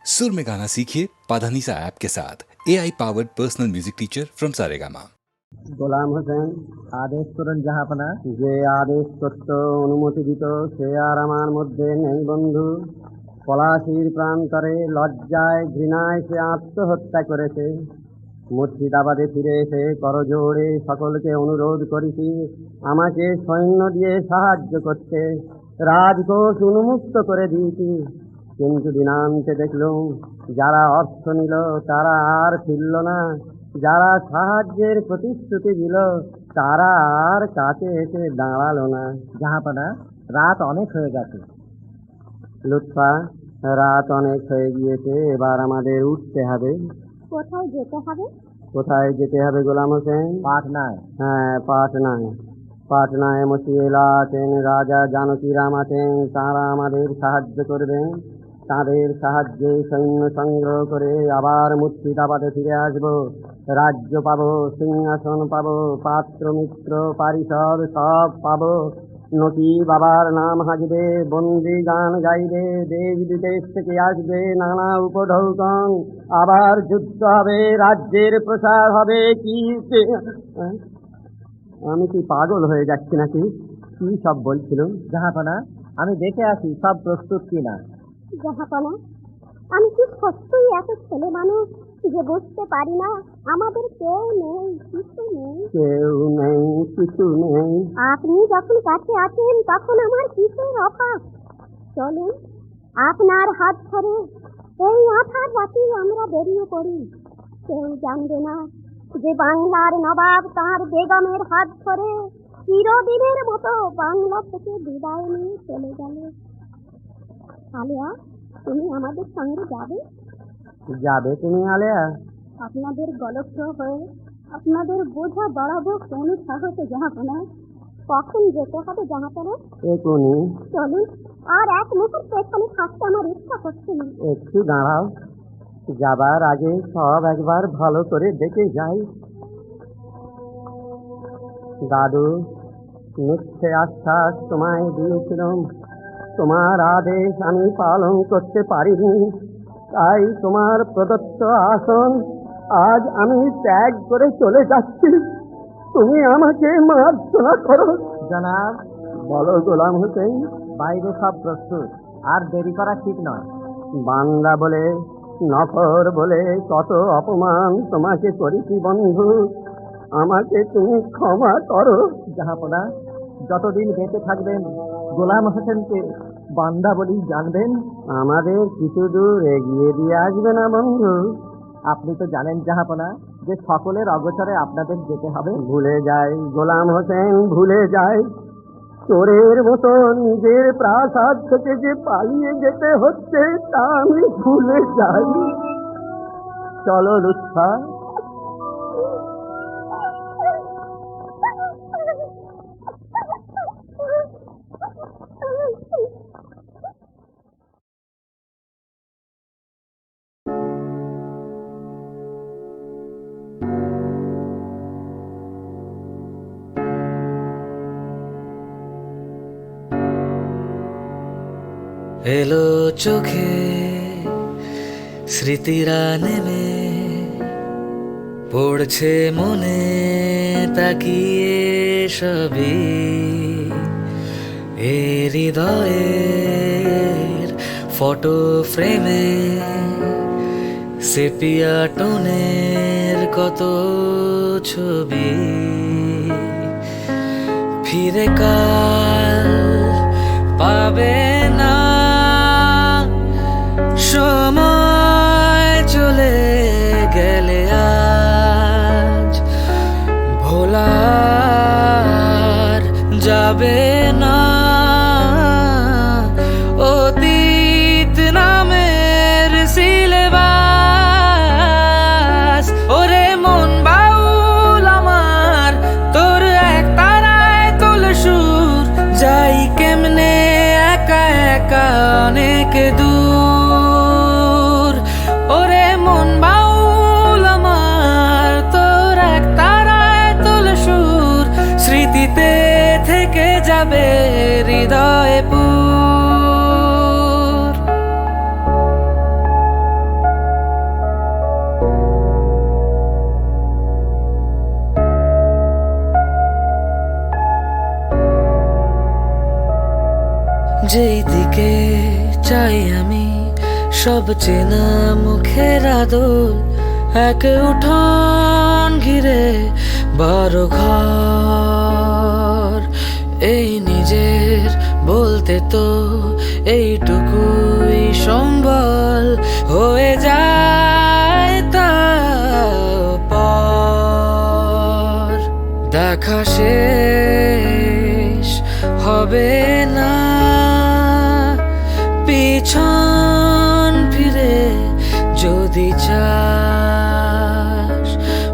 सुर में गाना सीखिए पाधानीसा ऐप के साथ AI powered personal music teacher from Saregama. Golam Hossain, আদেশ করেন জাহাপনা। যে আদেশ করত অনুমতি দিত সে আর আমার মধ্যে নেই বন্ধু। পলাশির প্রান্তরে লজ্জায় ঘৃণায় সে আত্মহত্যা করেছে। মুর্শিদাবাদে ফিরে এসে করজোড়ে সকলকে অনুরোধ করেছি আমাকে সৈন্য দিয়ে সাহায্য করতে। রাজকোষ উন্মুক্ত করে দিয়েছি, কিন্তু দিনান্তে দেখলুম যারা অর্থ নিল তারা আর ফিরল না। যারা সাহায্যের প্রতিশ্রুতি দিল তারা আর কাছে এসে দাঁড়ালো না। জাহাপানা, রাত অনেক হয়ে গেছে। লুৎফা, রাত অনেক হয়ে গিয়েছে, এবার আমাদের উঠতে হবে। কোথায় যেতে হবে? কোথায় যেতে হবে গোলাম হোসেন? পাটনায়। হ্যাঁ, পাটনায়। পাটনায় মসিয়েলা আছেন, রাজা জানকীরাম আছেন, তাঁরা আমাদের সাহায্য করবেন। তাঁদের সাহায্যে সৈন্য সংগ্রহ করে আবার মুর্শিদাবাদে ফিরে আসবো। রাজ্য পাবো, সিংহাসন পাবো, পাত্র মিত্র পারিষদ সব পাবো। নকি বাবার নাম হাজবে, বন্দি গান গাইবে, দেশ বিদেশ থেকে আসবে নানা উপঢৌকন। আবার যুদ্ধ হবে, রাজ্যের প্রসার হবে। আমি কি পাগল হয়ে যাচ্ছি নাকি? কি সব বলছিল? জাহাপানা, আমি দেখে আসি সব প্রস্তুত কিনা। জাহাপনা, আমি কি সত্যিই এত ছেলে মানুষ যে বুঝতে পারি না আমাদের কেউ নেই, কিছু নেই? কেউ নেই, কিছু নেই। আপনি যখন কাছে আছেন তখন আমার কিসের অভাব? চলুন, আপনার হাত ধরে এই আধার রাতে আমরা বেরিয়ে পড়ি। কেউ জানবে না যে বাংলার নবাব তার বেগমের হাত ধরে চিরদিনের মতো বাংলা থেকে বিদায় নিয়ে চলে গেল। আলেয়া, তুমি আমাদের সঙ্গে যাবে? যাবে তুমি আলেয়া? আপনাদের গলগ্র হয়ে আপনাদের বোঝা বাড়াবো কোন সাহসে জাহাপনা? কখন যেতে হবে জাহাপনা? এখনই। চলুন, আর এক মুহূর্তে এখানে থাকতে আমার ইচ্ছা করছে না। একটু দাঁড়াও, যাবার আগে সব একবার ভালো করে দেখে যাই। দাদু, মিথ্যে আশ্বাস তোমায় দিয়েছিলাম, তোমার আদেশ আমি পালন করতে পারিনি, তাই তোমার প্রদত্ত আসন আজ আমি ত্যাগ করে চলে যাচ্ছি। তুমি আমাকে মার্জনা করো। জানাব। বলো গোলাম হোসেন। বাইরে সব প্রস্তুত, আর দেরি করা ঠিক নয়। বান্দা বলে, নফর বলে কত অপমান তোমাকে করেছি বন্ধু, আমাকে তুমি ক্ষমা করো। জাহাপনা, যতদিন বেঁচে থাকবেন গোলাম হোসেনকে বান্দা বলেই জানবেন। আমাদের কিছু দূর এগিয়ে দিয়ে আসবে না বন্ধু? আপনি তো জানেন জাহাপনা যে সকলের অগোচরে আপনাদের যেতে হবে। ভুলে যাই গোলাম হোসেন, ভুলে যাই। চোরের মতো নিজের প্রাসাদ থেকে যে পালিয়ে যেতে হচ্ছে তা আমি ভুলে যাই। চলো লুৎফা। এলো চোখে স্মৃতিরা নেমে পড়ছে মনে তাকিয়ে সবই, এ হৃদয়ের ফটো ফ্রেমে সেপিয়া টোনের কত ছবি। ফিরে কাল পাবে না, সময় চলে গেলে আজ ভোলার যাবে না। অতীত নামের সিলেবাস, ওরে মন বাউল আমার তোর এক তারায় তোল সুর, যাই কেমনে একা একা অনেক দূর। ওরে মন বাউল আমার তোর এক তারায় তোল সুর, স্মৃতিতে থেকে যাবে হৃদয়ে পুর। যেই দিকে চাই আমি সব চেনা মুখের আদল, এক উঠোন ঘিরে 12 ঘর। এই নিজের বলতে তো এইটুকুই সম্বল হয়ে যায় তারপর দেখা শেষ হবে না, পিছন ফিরে যদি চাস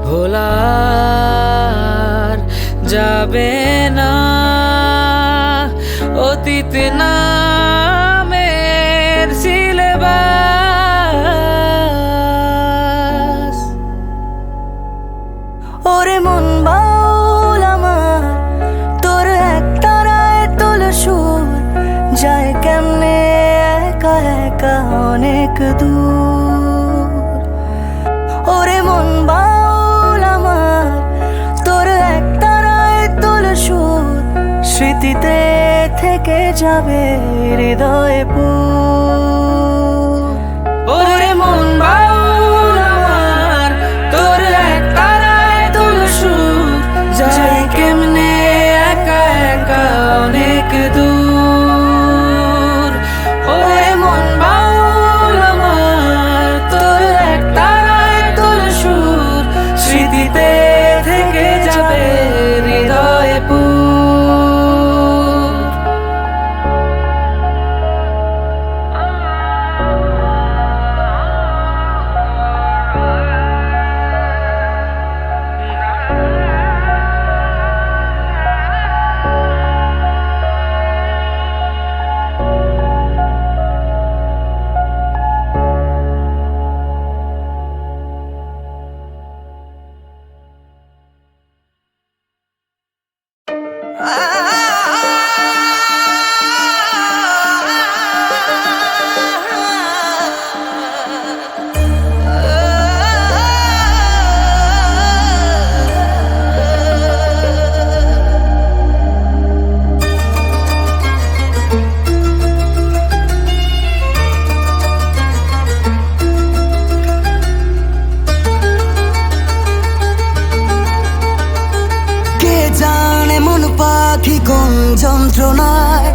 ভোলার যাবে না। অতীত নামের সিলেবাস। ওরে মন বাউল আমার, তোর এক তারায় তোল সুর যায় কেমনে একা একা অনেক দূর। ওরে মন বাউল আমার, তোর এক তারায় তোল সুর স্মৃতিতে থেকে যাবে হৃদয়ে পুর। ওরে মন বাউল আমার, তোর এক তারায় তোল সুর যায় কেমনে একা একা অনেক দূর। ওরে মন বাউল আমার, তোর এক তারায় তোল সুর স্মৃতিতে থেকে যাবে হৃদয়ে পুর। কোন যন্ত্রণায়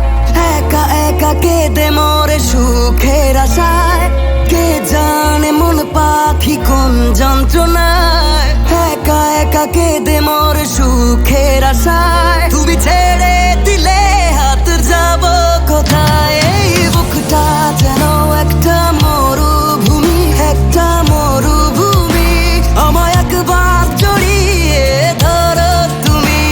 একা একা কেঁদে মরে সুখের আশায়। কে জানে মন পাখি কোন যন্ত্রণায় একা একা কেঁদে মরে সুখের আশায়। তুমি ছেড়ে দিলে হাত যাব কোথায়? এই বুকটা যেন একটা মরুভূমি, একটা মরুভূমি। আমায় একবার জড়িয়ে ধরো তুমি।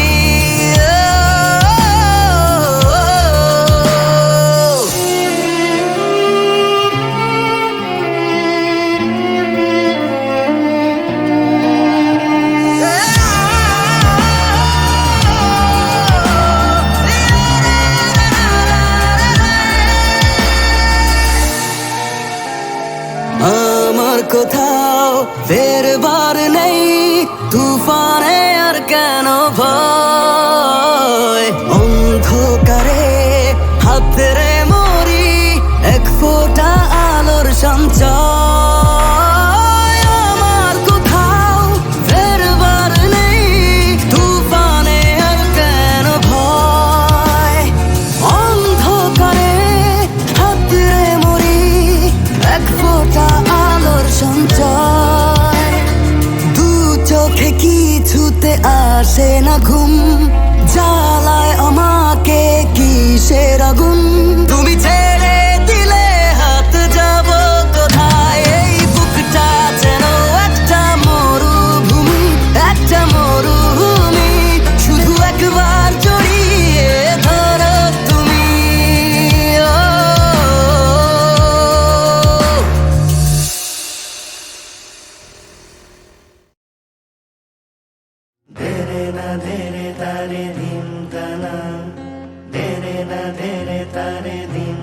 আমার কোথাও ফেরবার নেই, তুফানে আর কেন ভয়? অন্ধকারে হাত ধরে মরি, এক ফোঁটা আলোর সঞ্চয়। আমার কোথাও ফেরবার নেই, তুফানে আর কেন ভয়? অন্ধকারে হাত ধরে মরি, এক ফোঁটা আলোর সঞ্চয়। দু চোখে কিছুতে আসে না ঘুম, জ্বালায় আমাকে কিসের আগুন? তুমি ছেড়ে দিলে হাত যাব কোথায়? এই বুকটা যেন একটা মরুভূমি, একটা মরুভূমি। শুধু একবার জড়িয়ে ধরো তুমি। ধীরে না ধীরে তারে দিন তানা, ধীরে না ধীরে তারে দিন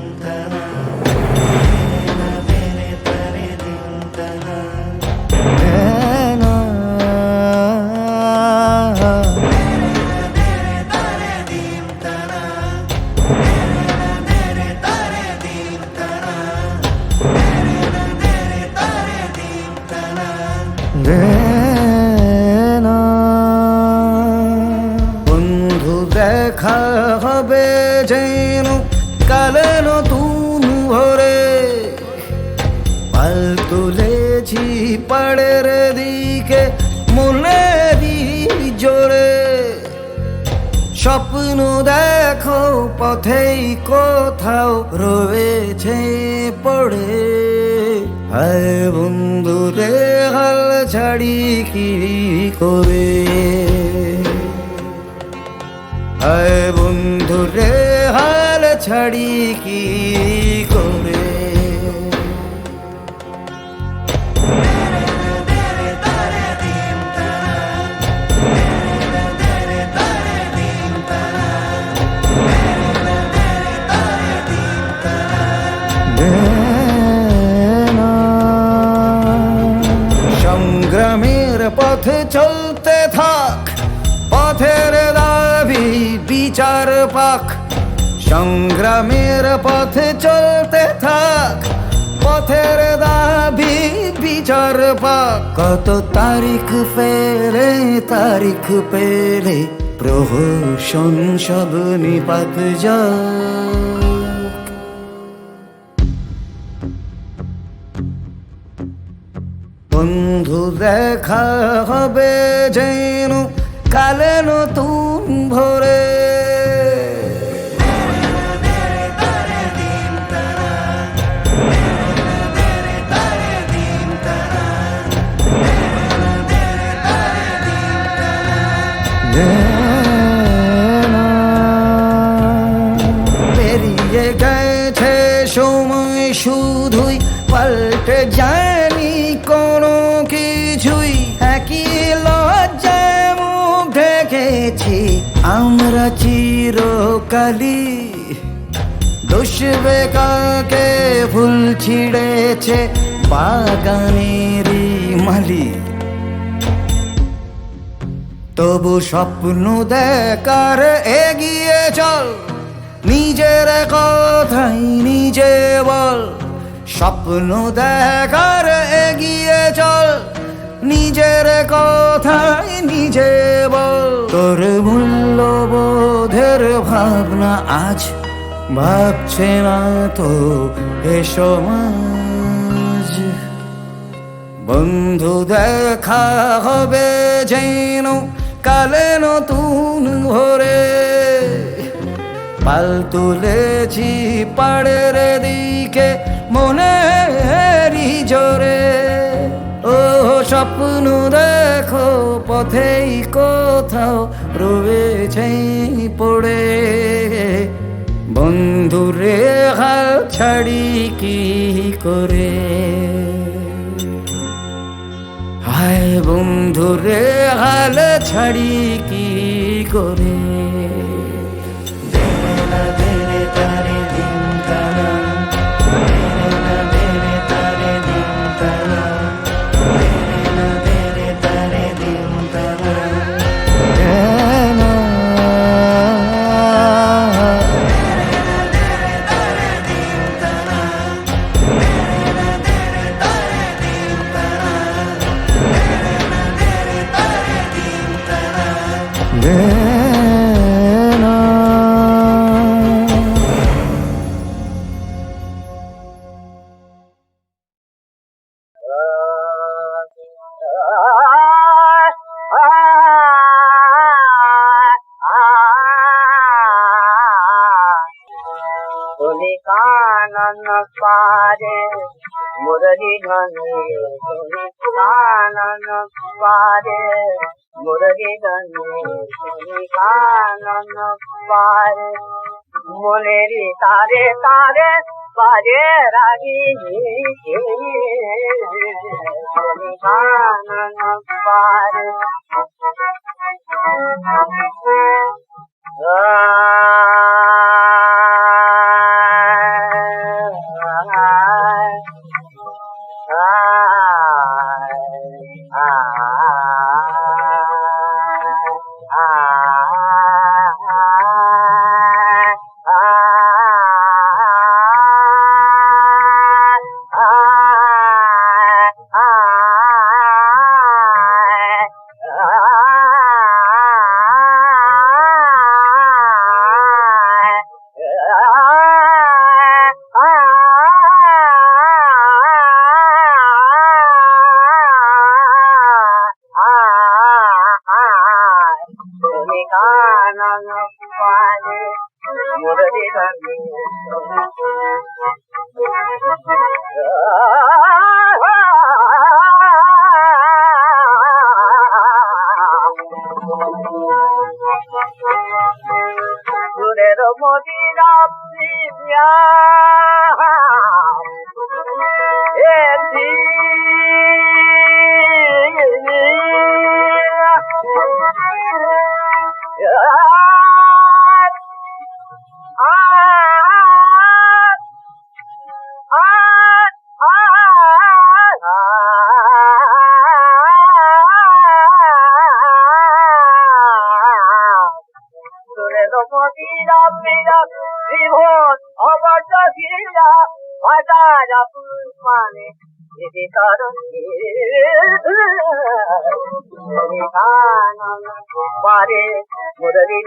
দে না। বন্ধু দেখা হবে যেন কালে নতুন ভোরে, পাল তুলেছি পাড়ের দিকে মনেরই জোরে। স্বপ্ন দেখো পথেই কোথাও রয়েছে পড়ে, হায় বন্ধু রে হাল ছাড়ি কি করে, হায় বন্ধু রে হাল ছাড়ি কি করে। সংগ্রামের পথে চলতে থাক, পথের দাবি বিচার পাক। সংগ্রামের পথে চলতে থাক, পথের দাবি বিচার পাক। কত তারিখ পেলে তারিখ পেলে প্রহসন সব নিপাত যায়। বন্ধু দেখা হবে যেন কালে নতুন ভোরে, পেরিয়ে গেছে সময় শুধুই পাল্টে যায়নি কোনো কিছুই। একই লজ্জায় মুখ ঢেকেছি আমরা চিরকালই, দুষবে কাকে ফুল ছিঁড়েছে বাগানেরই মালি। তবু স্বপ্ন দেখার এগিয়ে চল, নিজের কথাই নিজে বল। স্বপ্ন দেখার এগিয়ে চল, নিজের কথাই নিজে বল। তোর মূল্যবোধের ভাবনা আজ ভাবছে না তো এ সমাজ। বন্ধু দেখা হবে যেন কালে নতুন ভোরে, পাল তুলেছি পাড়ের দিকে মনেরই জোরে। ও স্বপ্ন দেখো পথেই কোথাও রয়েছে পড়ে, বন্ধু রে হাল ছাড়ি কি করে, হায় বন্ধু রে হাল ছাড়ি কি করে। তুমি কানন পারে মুরলী ধনে, তুমি কানন পারে মুরলী ধনে, তুমি কানন পারে মনেরি তারে তারে পারে রাগিনী, তুমি কানন পারে। কানন পারে মুরলি সুরের মদিরা প্রিয়া জীবন অবর্জা বাজারা মানে এটি কারণ পারে মুরলী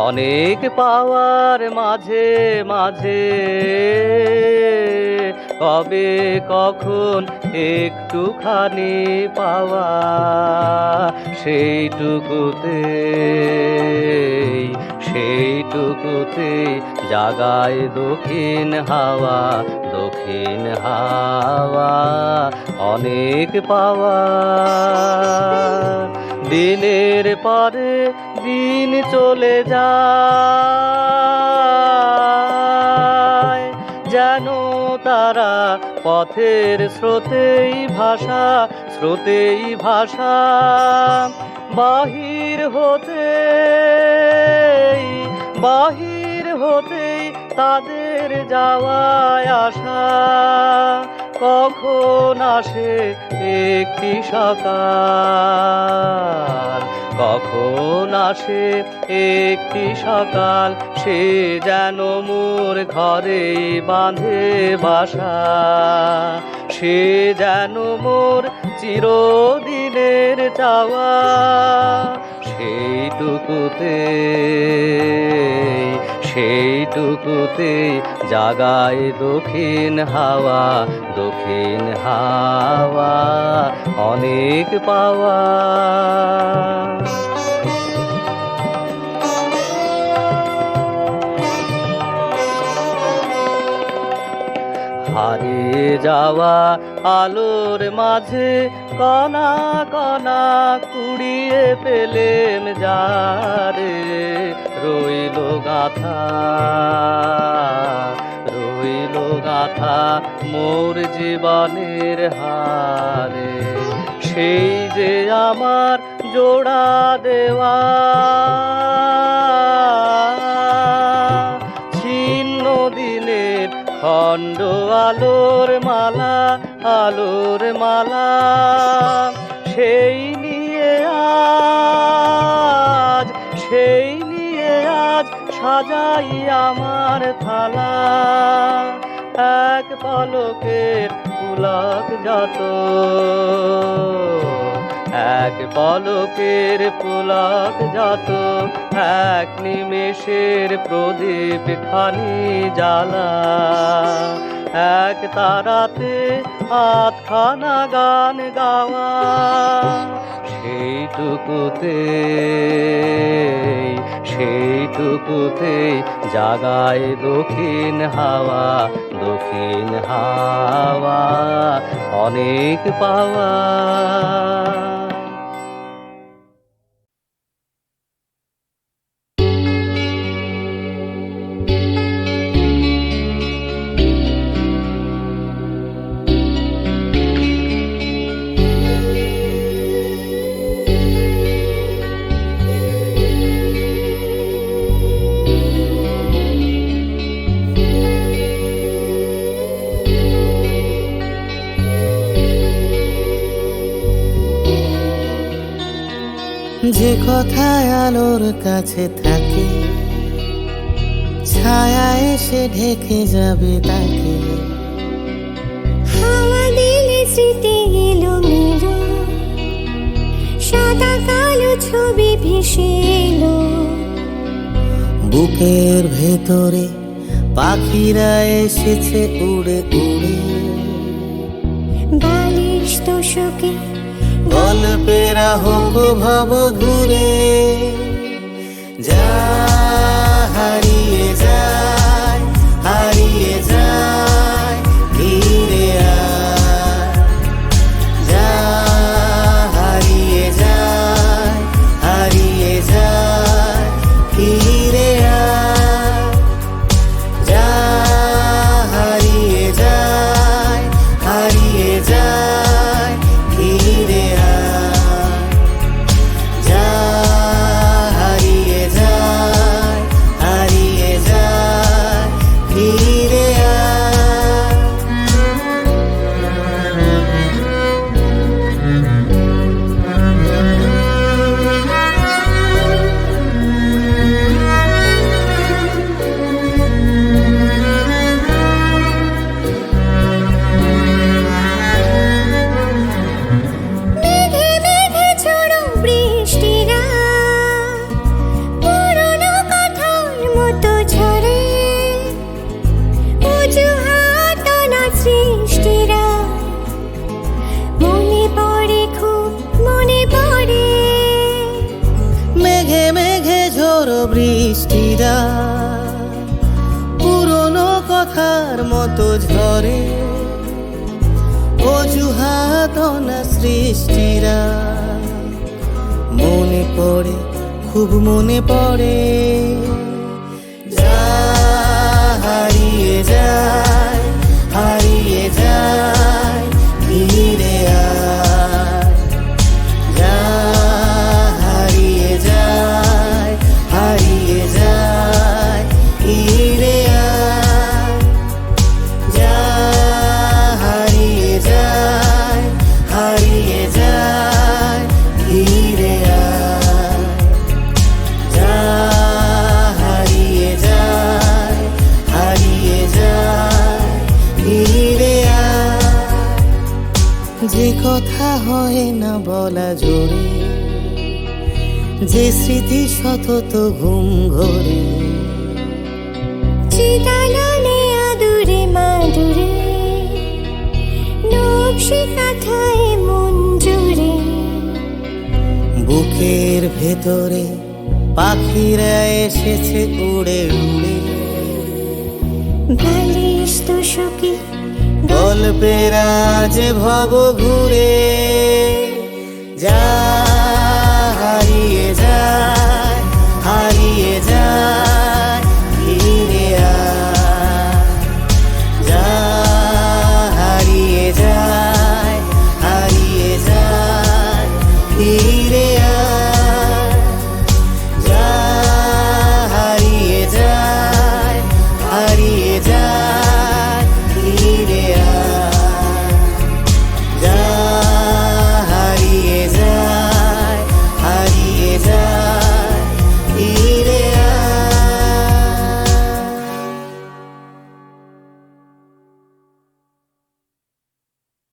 অনেক পাওয়ার মাঝে মাঝে কবে কখন একটুখানি পাওয়া সেইটুকুতে জাগায় দক্ষিণ হাওয়া অনেক পাওয়া দিনের পরে দিন চলে যায় যেন তারা পথের স্রোতেই ভাষা বাহির হতেই তাদের যাওয়ায় আসা কখন আসে একটি সকাল সে যেন মোর ঘরে বাঁধে বাসা সে যেন মোর চিরদিনের চাওয়া সেইটুকুতে জাগায় দক্ষিণ হাওয়া অনেক পাওয়া হারিয়ে যাওয়া আলোর মাঝে কণা কণা কুড়িয়ে পেলেম যারে রইল গাথা মোর জীবনের হারে সেই যে আমার জোড়া দেওয়া ছিন্ন দিনের খণ্ড আলোর মালা সেই নিয়ে আজ সাজাই আমার থালা এক পলকের পুলক যত এক নিমেষের প্রদীপ খানি জ্বালা এক তারাতে আধখানা গান গাওয়া সেইটুকুতে জাগায় দক্ষিণ হাওয়া অনেক পাওয়া যে কথায় আলোর কাছে থাকে ছায়া এসে ঢেকে যাবে তাকে। হাওয়া দিলে স্মৃতি এলো মেলো, সাদা কালো ছবি ভেসে এলো। বুকের ভেতরে পাখিরা এসেছে উড়ে উড়ে, বালিশ তোষকে গল্পেরা হোক ভব ঘুরে। যা হারিয়ে যায় হারিয়ে যায় ফিরে আয়, যা হারিয়ে যায় হারিয়ে যায় ফিরে আয়, যা হারিয়ে যায় হারিয়ে যায় ফিরে আয়, যা হারিয়ে যায় হারিয়ে যায় ফিরে আয়। মেঘে মেঘে ঝোড়ো বৃষ্টিরা পুরনো কথার মতো ঝরে, অজুহাত না সৃষ্টিরা মনে পড়ে খুব মনে পড়ে। মেঘে মেঘে ঝড় বৃষ্টিরা পুরনো কথার মতো ঝরে, অজুহাত না সৃষ্টিরা মনে পড়ে খুব মনে পড়ে। যা হারিয়ে যায় হারিয়ে যায় ফিরে আয়, যা হারিয়ে যায় হারিয়ে যায় ফিরে আয়, যা হারিয়ে যায় হারিয়ে যায় ফিরে আয়, যা হারিয়ে যায় হারিয়ে যায় ফিরে আয়। যে কথা হয় না বলা জোরে, যে স্মৃতি সতত ঘুম ঘরে, চিতালনে আদুরে মাদুরে নকশি কাঁথায় মন জুড়ে। বুকের ভেতরে পাখিরা এসেছে উড়ে উড়ে, বালিশ তোষকে গল্পেরা যে ভব ঘুরে। যা